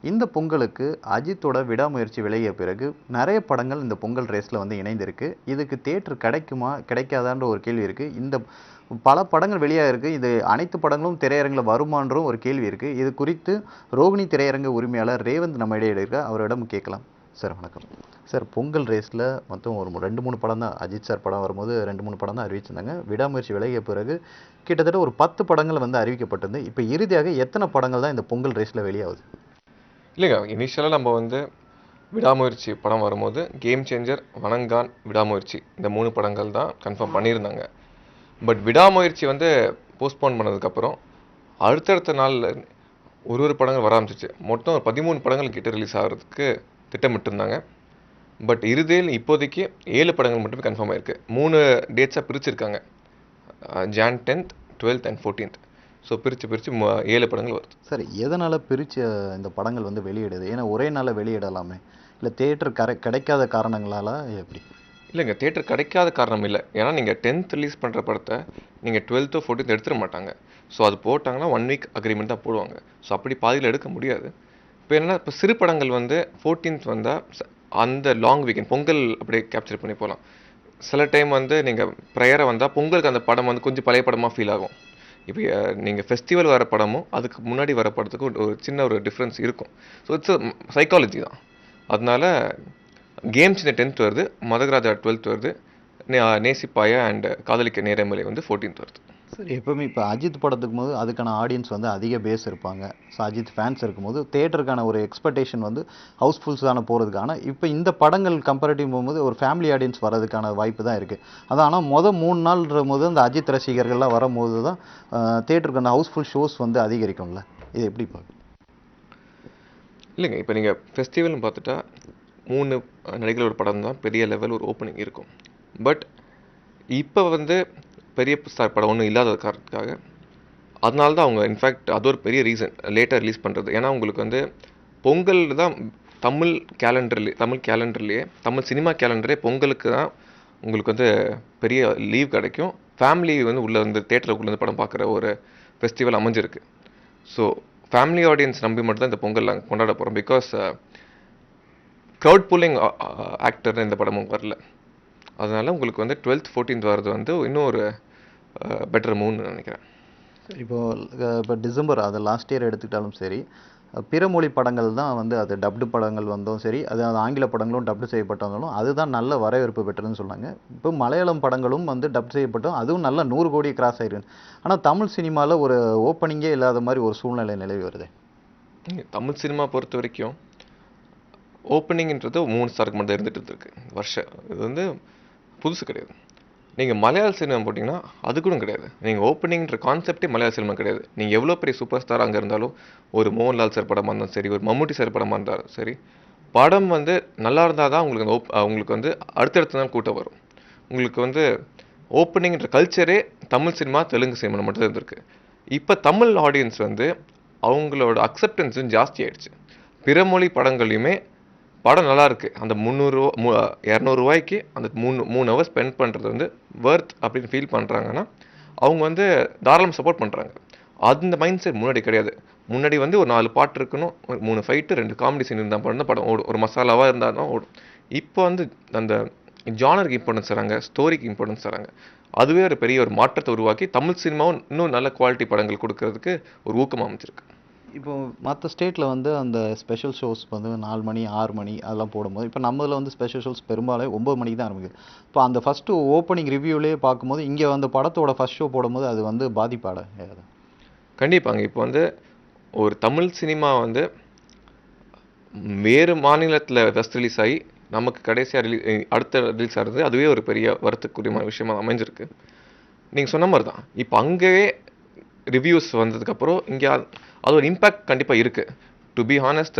இந்த பொங்கலுக்கு அஜித்தோட விடாமுயற்சி விலகிய பிறகு நிறைய படங்கள் இந்த பொங்கல் ரேஸில் வந்து இணைந்திருக்கு. இதுக்கு தியேட்டர் கிடைக்குமா கிடைக்காதான்ற ஒரு கேள்வி இருக்குது. இந்த பல படங்கள் வெளியாக இருக்குது. இது அனைத்து படங்களும் திரையரங்கில் வருமான்றும் ஒரு கேள்வி இருக்குது. இது குறித்து ரோகிணி திரையரங்க உரிமையாளர் ரேவந்த் நம்ம இடையே இருக்க அவரிடம் கேட்கலாம். சார் வணக்கம். சார், பொங்கல் ரேஸில் மொத்தம் ஒரு 2-3 படம் தான், அஜித் சார் படம் வரும்போது 2-3 படம் தான் அறிவிச்சிருந்தாங்க. விடாமுயற்சி விலகிய பிறகு கிட்டத்தட்ட ஒரு 10 படங்கள் வந்து அறிவிக்கப்பட்டிருந்து, இப்போ இறுதியாக எத்தனை படங்கள் தான் இந்த பொங்கல் ரேஸில் வெளியாகுது? இல்லைங்க, இனிஷியலாக நம்ம விடாமுயற்சி படம் வரும்போது கேம் சேஞ்சர், வணங்கான், விடாமுயற்சி இந்த 3 படங்கள் தான் கன்ஃபார்ம் பண்ணியிருந்தாங்க. பட் விடாமுயற்சி போஸ்ட்போன் பண்ணதுக்கப்புறம் அடுத்தடுத்த நாளில் ஒரு படங்கள் வர ஆரம்பிச்சிச்சு. மொத்தம் 13 படங்கள் கிட்ட ரிலீஸ் ஆகிறதுக்கு திட்டமிட்டிருந்தாங்க. பட் இறுதியில் இப்போதைக்கு 7 படங்கள் மட்டுமே கன்ஃபார்ம் ஆயிருக்கு. 3 டேட்ஸாக பிரிச்சிருக்காங்க, Jan 10th, 12th and 14th. So பிரித்து 7 படங்கள் வருது. சார், எதனால் பிரித்து இந்த படங்கள் வந்து வெளியிடுது? ஏன்னா ஒரே நாளில் வெளியிடலாமே, இல்லை தேட்டர் கிடைக்காத காரணங்களால் எப்படி? இல்லைங்க, தேட்டர் கிடைக்காத காரணம் இல்லை. ஏன்னா நீங்கள் 10th ரிலீஸ் பண்ணுற படத்தை நீங்கள் 12th 14th எடுத்துட மாட்டாங்க. ஸோ அது போட்டாங்கன்னா 1 week அக்ரிமெண்ட் தான் போடுவாங்க. ஸோ அப்படி பாதியில் எடுக்க முடியாது. இப்போ சிறு படங்கள் 14th வந்தால் அந்த லாங் வீக்கெண்ட் பொங்கல் அப்படியே கேப்சர் பண்ணி போகலாம். சில டைம் நீங்கள் ப்ரையராக வந்தால் பொங்கலுக்கு அந்த படம் கொஞ்சம் பழைய படமாக ஃபீல் ஆகும். இப்போ நீங்கள் ஃபெஸ்டிவல் வர படமும் அதுக்கு முன்னாடி வர படத்துக்கு ஒரு சின்ன டிஃப்ரென்ஸ் இருக்கும். ஸோ இட்ஸ் சைக்காலஜி தான். அதனால கேம்ஸ் 10th வருது, மதகராஜா 12th வருது, நேசிப்பாயா அண்ட் காதலிக்க நேரமலை 14th வருது. சரி, எப்போவுமே இப்போ அஜித் படத்துக்கு போது அதுக்கான ஆடியன்ஸ் அதிக பேஸ் இருப்பாங்க. ஸோ அஜித் ஃபேன்ஸ் இருக்கும்போது தேட்டருக்கான ஒரு எக்ஸ்பெக்டேஷன் ஹவுஸ்ஃபுல்ஸான போகிறதுக்கான, இப்போ இந்த படங்கள் கம்பேரிட்டிவ் போகும்போது ஒரு ஃபேமிலி ஆடியன்ஸ் வர்றதுக்கான வாய்ப்பு தான் இருக்குது. அது ஆனால் 3 நாள்ன்ற போது அந்த அஜித் ரசிகர்கள்லாம் வரும்போது தான் தேட்டருக்கான ஹவுஸ்ஃபுல் ஷோஸ் அதிகரிக்கும்ல. இது எப்படி பார்க்க? இல்லைங்க, இப்போ நீங்கள் ஃபெஸ்டிவல்னு பார்த்துட்டா 3 நடிகர்கள் ஒரு படம் தான் பெரிய லெவல் ஒரு ஓப்பனிங் இருக்கும். பட் இப்போ பெரிய ஸ்டார் படம் ஒன்றும் இல்லாத காரணத்துக்காக, அதனால தான் அவங்க இன்ஃபேக்ட் அது ஒரு பெரிய ரீசன் லேட்டாக ரிலீஸ் பண்ணுறது. ஏன்னா உங்களுக்கு பொங்கல் தான் தமிழ் கேலண்டர்லேயே தமிழ் சினிமா கேலண்டரே பொங்கலுக்கு தான் உங்களுக்கு பெரிய லீவ் கிடைக்கும். ஃபேமிலி உள்ளே தேட்டருக்குள்ளே படம் பார்க்குற ஒரு ஃபெஸ்டிவல் அமைஞ்சிருக்கு. ஸோ ஃபேமிலி ஆடியன்ஸ் நம்பி மட்டும் தான் இந்த பொங்கல் நாங்கள் கொண்டாட போகிறோம். பிகாஸ் க்ரௌட் புல்லிங் ஆக்டர் இந்த படமும் வரல. அதனால் உங்களுக்கு 12th 14th வர்றது இன்னும் ஒரு பெட்டர் மூவ்னு நினைக்கிறேன். இப்போ டிசம்பர் அது லாஸ்ட் இயர் எடுத்துக்கிட்டாலும் சரி, பிற மொழி படங்கள் தான் அது டப்டு படங்கள் சரி, அது ஆங்கில படங்களும் டப்டு செய்யப்பட்டாலும் அதுதான் நல்ல வரவேற்பு பெற்றதுன்னு சொன்னாங்க. இப்போ மலையாளம் படங்களும் டப் செய்யப்பட்டோம், அதுவும் நல்ல 100 கோடி கிராஸ் ஆயிருக்கு. ஆனால் தமிழ் சினிமாவில் ஒரு ஓப்பனிங்கே இல்லாத மாதிரி ஒரு சூழ்நிலை நிலவி வருது. தமிழ் சினிமா பொறுத்த வரைக்கும் ஓப்பனிங்ன்றது 3 ஸ்டாருக்கு மட்டும் இருந்துகிட்டு இருக்கு வருஷம். இது புதுசு கிடையாது. நீங்கள் மலையாள சினிமா போட்டிங்கன்னா அது கூட கிடையாது. நீங்கள் ஓப்பனிங்ன்ற கான்செப்டே மலையாள சினிமா கிடையாது. நீங்கள் எவ்வளோ பெரிய சூப்பர் ஸ்டார் அங்கே இருந்தாலும், ஒரு மோகன்லால் சார் படமாக இருந்தாலும் சரி, ஒரு மம்முட்டி சார் படமாக இருந்தாலும் சரி, படம் நல்லா இருந்தால் தான் உங்களுக்கு அடுத்தடுத்த நாள் கூட்டம் வரும். உங்களுக்கு ஓப்பனிங்ன்ற கல்ச்சரே தமிழ் சினிமா தெலுங்கு சினிமா மட்டும் இருந்திருக்கு. இப்போ தமிழ் ஆடியன்ஸ் அவங்களோட அக்செப்டன்ஸும் ஜாஸ்தி ஆகிடுச்சு. பிற மொழி படங்களையுமே படம் நல்லாயிருக்கு, அந்த 200 ரூபாய்க்கு அந்த 3 ஹவர்ஸ் ஸ்பெண்ட் பண்ணுறது வர்த் அப்படின்னு ஃபீல் பண்ணுறாங்கன்னா அவங்க தாராளம் சப்போர்ட் பண்ணுறாங்க. அந்த மைண்ட் செட் முன்னாடி கிடையாது. முன்னாடி ஒரு 4 பாட்டு இருக்கணும், 3 ஃபைட்டு, 2 காமெடி சீன் இருந்தால் படம் ஓடும், ஒரு மசாலாவாக இருந்தால் தான் ஓடும். இப்போ அந்த ஜானருக்கு இம்பார்ட்டன்ஸ் தராங்க, ஸ்டோரிக்கு இம்பார்ட்டன்ஸ் தராங்க. அதுவே ஒரு பெரிய ஒரு மாற்றத்தை உருவாக்கி தமிழ் சினிமாவும் இன்னும் நல்ல குவாலிட்டி படங்கள் கொடுக்கறதுக்கு ஒரு ஊக்கம் அமைச்சிருக்கு. இப்போ மற்ற ஸ்டேட்டில் அந்த ஸ்பெஷல் ஷோஸ் 4 மணி 6 மணி அதெல்லாம் போடும்போது, இப்போ நம்மதில் ஸ்பெஷல் ஷோஸ் பெரும்பாலும் 9 மணிக்கு தான் ஆரம்பிக்குது. இப்போ அந்த ஃபஸ்ட்டு ஓப்பனிங் ரிவ்யூலேயே பார்க்கும்போது இங்கே படத்தோட ஃபஸ்ட் ஷோ போடும்போது அது பாதிப்பாட? கண்டிப்பாங்க. இப்போ ஒரு தமிழ் சினிமா வேறு மாநிலத்தில் ஃபஸ்ட் ரிலீஸ் ஆகி நமக்கு கடைசியாக அடுத்த ரிலீஸ் ஆகிறது, அதுவே ஒரு பெரிய வருத்தக்குரியமான விஷயமாக அமைஞ்சிருக்கு. நீங்கள் சொன்ன மாதிரி தான். இப்போ அங்கேயே ரிவ்யூஸ் வந்ததுக்கப்புறம் இங்கே அது ஒரு இம்பேக்ட் கண்டிப்பாக இருக்குது. டு பி ஹானஸ்ட்,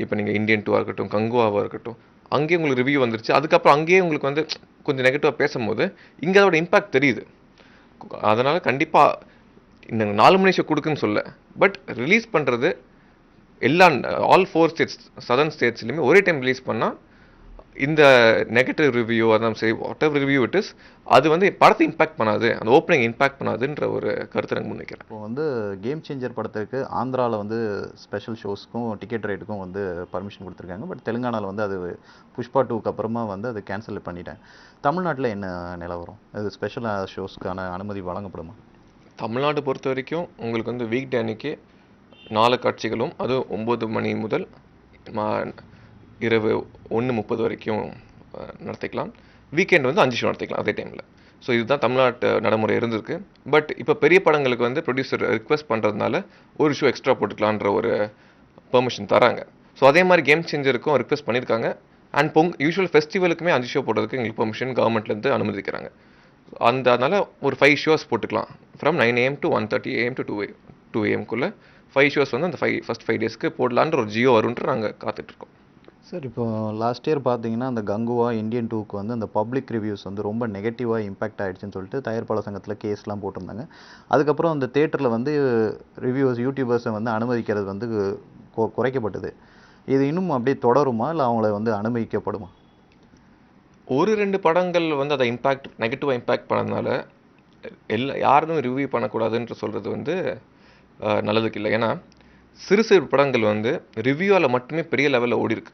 இப்போ நீங்கள் இந்தியன் 2 இருக்கட்டும், கங்குவாவாக இருக்கட்டும், அங்கேயே உங்களுக்கு ரிவ்யூ வந்துருச்சு. அதுக்கப்புறம் அங்கேயே உங்களுக்கு கொஞ்சம் நெகட்டிவாக பேசும்போது இங்கே அதோட இம்பேக்ட் தெரியுது. அதனால் கண்டிப்பாக இந்த 4 மணி ஷோ கொடுக்குன்னு சொல்ல, பட் ரிலீஸ் பண்ணுறது ஆல் 4 ஸ்டேட்ஸ் சதர்ன் ஸ்டேட்ஸ்லையுமே ஒரே டைம் ரிலீஸ் பண்ணால் இந்த நெகட்டிவ் ரிவ்யூ அதான் சரி what ever review it is, அது வந்து படத்தை இம்பாக்ட் பண்ணாது, அந்த ஓப்பனிங் இம்பாக்ட் பண்ணாதுன்ற ஒரு கருத்தை நான் முன்வைக்கிறேன். இப்போ வந்து கேம் சேஞ்சர் படத்துக்கு ஆந்திராவில் வந்து ஸ்பெஷல் ஷோஸ்க்கும் டிக்கெட் ரேட்டுக்கும் வந்து பர்மிஷன் கொடுத்துருக்காங்க. பட் தெலுங்கானாவில் வந்து அது புஷ்பா 2க்கு அப்புறமா வந்து அது கேன்சல் பண்ணிட்டேன். தமிழ்நாட்டில் என்ன நிலவரம்? அது ஸ்பெஷல் ஷோஸ்க்கான அனுமதி வழங்கப்படுமா? தமிழ்நாடு பொறுத்த வரைக்கும் உங்களுக்கு வந்து வீக் டே அன்னைக்கு 4 காட்சிகளும், அது 9 மணி முதல் இரவு 1:30 வரைக்கும் நடத்திக்கலாம். வீக்கெண்ட் வந்து 5 ஷோ நடத்திக்கலாம் அதே டைமில். ஸோ இதுதான் தமிழ்நாட்டு நடைமுறை இருந்திருக்கு. பட் இப்போ பெரிய படங்களுக்கு வந்து ப்ரொடியூசர் ரிக்வெஸ்ட் பண்ணுறதுனால ஒரு ஷோ எக்ஸ்ட்ரா போட்டுக்கலான்ற ஒரு பெர்மிஷன் தராங்க. ஸோ அதே மாதிரி கேம் சேஞ்சருக்கும் ரிக்வெஸ்ட் பண்ணியிருக்காங்க. அண்ட் யூஷுவல் ஃபெஸ்டிவலுக்குமே 5 ஷோ போடுறதுக்கு எங்களுக்கு பெர்மிஷன் கவர்மெண்ட்லேருந்து அனுமதிக்கிறாங்க. அதனால் ஒரு 5 ஷோஸ் போட்டுக்கலாம். From 9 AM to 1:30 AM to 2 AM-குள்ளே 5 shows வந்து அந்த ஃபர்ஸ்ட் 5 டேஸ்க்கு போடலான்ற ஒரு ஜியோ வரும்ன்ற நாங்கள் காத்துட்ருக்கோம். சார், இப்போ லாஸ்ட் இயர் பார்த்தீங்கன்னா அந்த கங்குவா இந்தியன் 2க்கு வந்து அந்த பப்ளிக் ரிவ்யூஸ் வந்து ரொம்ப நெகட்டிவாக இம்பாக்ட் ஆகிடுச்சுன்னு சொல்லிட்டு தயாரிப்பாளர் சங்கத்தில் கேஸ்லாம் போட்டிருந்தாங்க. அதுக்கப்புறம் அந்த தேட்டரில் வந்து ரிவ்யூஸ் யூடியூபர்ஸை வந்து அனுமதிக்கிறது வந்து குறைக்கப்பட்டது. இது இன்னும் அப்படியே தொடருமா, இல்லை அவங்கள வந்து அனுமதிக்கப்படுமா? ஒரு 2 படங்கள் வந்து அதை நெகட்டிவாக இம்பேக்ட் பண்ணதுனால யாரும் ரிவ்யூ பண்ணக்கூடாதுன்ற சொல்கிறது வந்து நல்லதுக்கு இல்லை. ஏன்னா சிறு சிறு படங்கள் வந்து ரிவ்யூவால் மட்டுமே பெரிய லெவலில் ஓடி இருக்கு.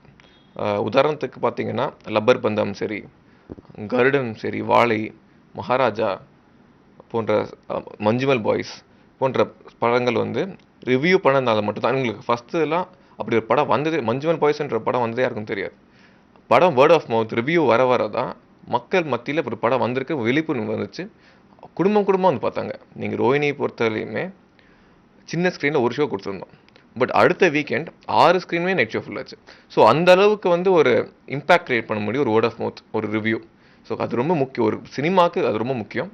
உதாரணத்துக்கு பார்த்தீங்கன்னா லப்பர் பந்தம் சரி, கருடன் சரி, வாழை, மகாராஜா போன்ற மஞ்சுமல் பாய்ஸ் போன்ற படங்கள் வந்து ரிவ்யூ பண்ணதுனால மட்டும்தான் இவங்களுக்கு ஃபஸ்ட்டுலாம் அப்படி ஒரு படம் வந்தது. மஞ்சுமல் பாய்ஸ்ன்ற படம் வந்ததே யாருக்கும் தெரியாது. படம் வேர்ட் ஆஃப் மவுத் ரிவ்யூ வர தான் மக்கள் மத்தியில் ஒரு படம் வந்திருக்கு, விழிப்புணர்வு வந்துச்சு, குடும்பம் வந்து பார்த்தாங்க. நீங்கள் ரோஹிணியை பொறுத்தவரையுமே சின்ன ஸ்க்ரீனில் ஒரு ஷோ கொடுத்துருந்தோம். பட் அடுத்த வீக்கெண்ட் 6 ஸ்க்ரீனுமே நைட் ஷோ ஃபுல்லாச்சு. ஸோ அந்த அளவுக்கு வந்து ஒரு இம்பாக்ட் கிரியேட் பண்ண முடியும் ஒரு வேர்ட் ஆஃப் மவுத், ஒரு ரிவ்யூ. ஸோ அது ரொம்ப முக்கியம், ஒரு சினிமாவுக்கு அது ரொம்ப முக்கியம்.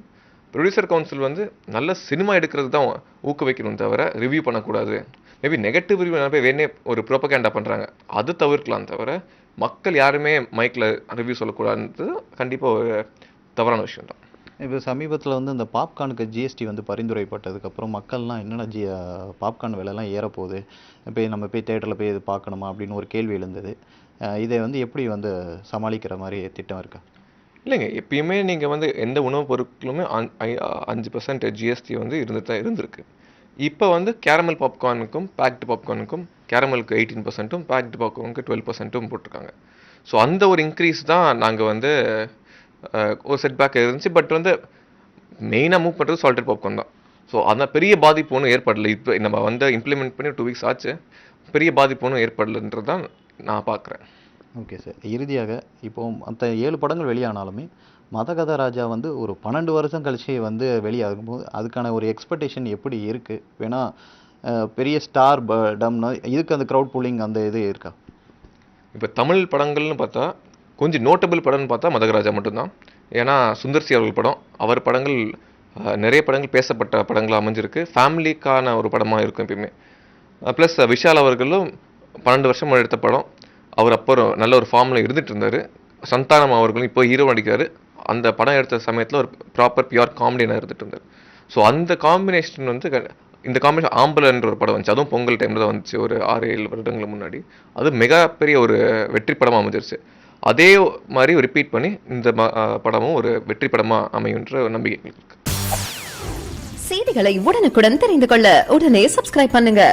ப்ரொடியூசர் கவுன்சில் வந்து நல்ல சினிமா எடுக்கிறது தான் ஊக்குவிக்கணும் தவிர ரிவ்யூ பண்ணக்கூடாது. மேபி நெகட்டிவ் ரிவ்யூ நிறைய பேர் வேணே ஒரு ப்ரோபகேண்டா பண்ணுறாங்க, அது தவிர்க்கலாம் தவிர மக்கள் யாருமே மைக்கில் ரிவ்யூ சொல்லக்கூடாதுன்றது கண்டிப்பாக ஒரு தவறான விஷயம் தான். இப்போ சமீபத்தில் வந்து இந்த பாப்கார்னுக்கு ஜிஎஸ்டி வந்து பரிந்துரைப்பட்டதுக்கப்புறம் மக்கள்லாம் என்னென்ன பாப்கார்ன் விலைலாம் ஏறப்போகுது, இப்போ நம்ம போய் தேட்டரில் போய் இது பார்க்கணுமா அப்படின்னு ஒரு கேள்வி எழுந்தது. இதை வந்து எப்படி வந்து சமாளிக்கிற மாதிரி திட்டம் இருக்கா? இல்லைங்க, எப்பயுமே நீங்கள் வந்து எந்த உணவுப் பொருட்களுமே 5% ஜிஎஸ்டி வந்து இருந்திருக்கு. இப்போ வந்து கேரமல் பாப்கார்னுக்கும் பேக்டு பாப்கார்னுக்கும் கேரமலுக்கு 18%, பேக்டு பாப்கார்னுக்கு 12% போட்டிருக்காங்க. ஸோ அந்த ஒரு இன்க்ரீஸ் தான் நாங்கள் வந்து ஒரு செட்பேக் இருந்துச்சு. பட் வந்து மெயினாக மூவ் பண்ணுறது சால்டட் பாப்கார்ன் தான். ஸோ அந்த பெரிய பாதிப்பு ஒன்றும் ஏற்படலை. இப்போ நம்ம வந்து இம்ப்ளிமெண்ட் பண்ணி 2 வீக்ஸ் ஆச்சு, பெரிய பாதிப்பு ஒன்றும் ஏற்படலைன்றது தான் நான் பார்க்குறேன். ஓகே சார், இறுதியாக இப்போ மற்ற 7 படங்கள் வெளியானாலுமே மதகத ராஜா வந்து ஒரு 12 வருஷம் கழிச்சு வந்து வெளியாகும்போது அதுக்கான ஒரு எக்ஸ்பெக்டேஷன் எப்படி இருக்குது? வேணா பெரிய ஸ்டார் டம்னா இதுக்கு அந்த க்ரௌட் புல்லிங் அந்த இது இருக்கா? இப்போ தமிழ் படங்கள்னு பார்த்தா கொஞ்சம் நோட்டபிள் படம்னு பார்த்தா மதகராஜா மட்டும்தான். ஏன்னா சுந்தர்சி அவர்கள் படம், அவர் படங்கள் நிறைய படங்கள் பேசப்பட்ட படங்களாக அமைஞ்சிருக்கு. ஃபேமிலிக்கான ஒரு படமாக இருக்கும் எப்பயுமே. ப்ளஸ் விஷால் அவர்களும் 12 வருஷம் எடுத்த படம், அவர் அப்புறம் நல்ல ஒரு ஃபார்மில் இருந்துகிட்டு இருந்தார். சந்தானம் அவர்களும் இப்போ ஹீரோ நடிக்கிறார். அந்த படம் எடுத்த சமயத்தில் ஒரு ப்ராப்பர் பியூர் காமெடியாக இருந்துகிட்டு இருந்தார். ஸோ அந்த காம்பினேஷன் வந்து இந்த காம்பினேஷன் ஆம்பலன்ற ஒரு படம் வந்துச்சு, அதுவும் பொங்கல் டைமில் தான் வந்துச்சு, ஒரு 6-7 வருடங்களுக்கு முன்னாடி. அது மிகப்பெரிய ஒரு வெற்றி படமாக அமைஞ்சிருச்சு. அதே மாதிரி ரிப்பீட் பண்ணி இந்த படமும் ஒரு வெற்றி படமாக அமையுன்ற நம்பிக்கை இருக்கு. செய்திகளை உடனுக்குடன் தெரிந்து கொள்ள உடனே சப்ஸ்கிரைப் பண்ணுங்க.